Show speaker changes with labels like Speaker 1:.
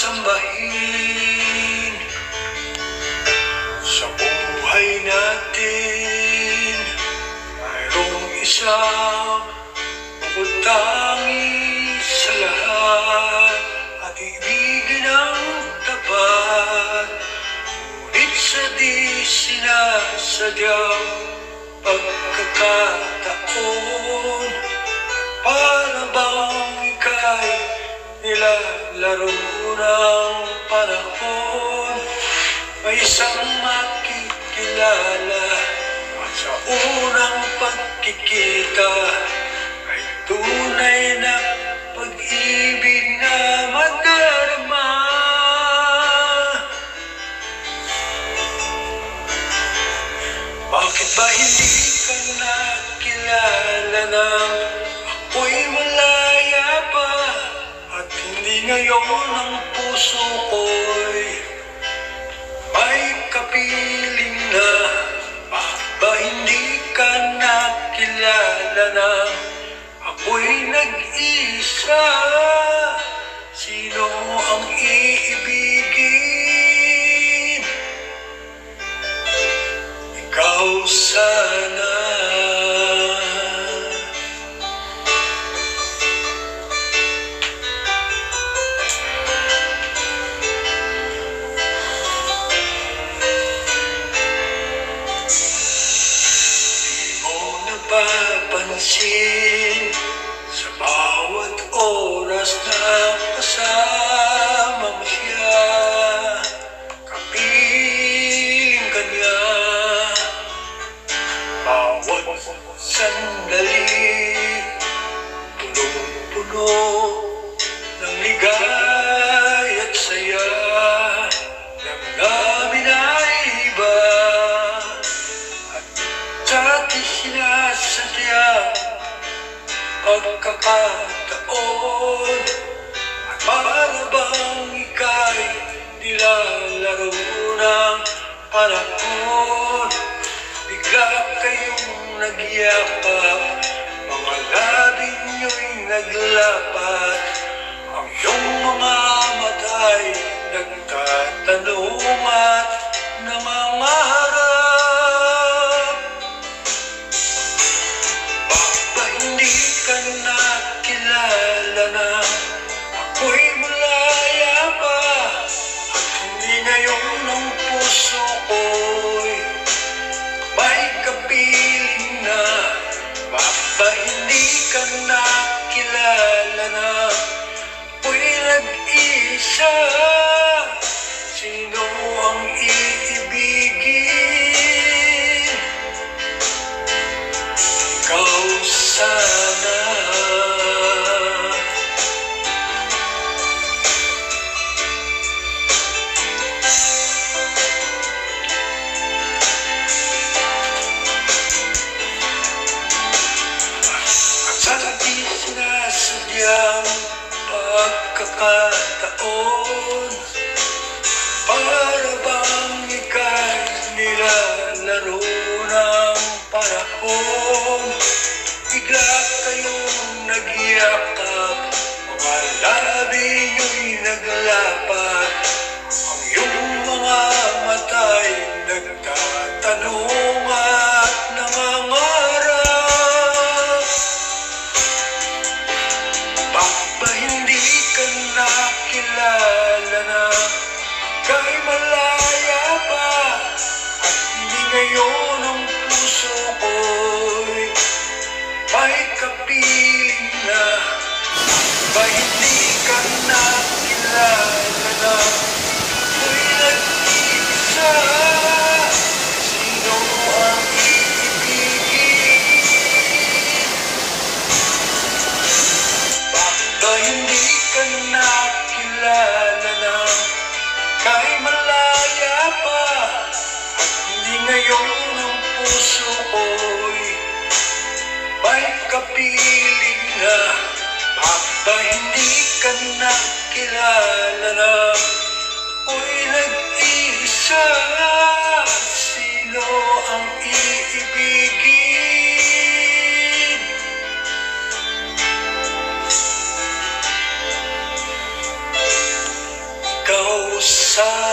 Speaker 1: sambahin sa buhay natin. Mayroong isang bukod tangi sa lahat at ibigin ang tapat, ngunit sa di sinasadyang pagkakataon, para bang ika'y nilalaro ng panahon. May isang makikilala at sa unang pagkikita ay tunay na pag-ibig na madarama. Bakit ba hindi ka nakilala nang ako'y malaya pa, at hindi ngayon ang puso ko'y may kapiling na? Bakit ba hindi ka nakilala nang ako'y nag-isa? Sino ang iibigin? Ikaw sana. Papansin sa bawat oras na kasama mo siya, kapiling ka niya. Bawat sandali punong-puno ng ligay at saya, damdamin ay iba at dati sinasadya pagkakataon, at para bang ika'y nilalaro ng panahon. Bigla kayong nagyakap, mga labi nyo'y naglapat, ang iyong mga mata'y nagtatanong at nangangarap. Nakilala na ako'y malaya pa, at hindi ngayon ang puso ko'y may kapiling na. Bakit ba hindi ka nakilala na ako'y nag-isa? Sino ang iibigin? Ikaw sana. Sinasadyang pagkakataon, para bang ika'y nilalaro ng panahon. Bigla kayong nagyakap, mga labi nyo'y naglapat, ang iyong mga mata'y nagtatanong at nangangarap. Bakit ba hindi ka nakilala na ika'y malaya pa, at hindi ngayon ang puso ko'y may kapiling na? Bakit ba hindi ka nakilala na ako'y nag-iisa? Sino ang iibigin? Bakit ba hindi ka nakilala na ika'y malaya pa, at hindi ngayon ang puso ko'y may kapiling na? Bakit ba hindi ka nakilala na ako'y nag-iisa? Sino ang iibigin? sa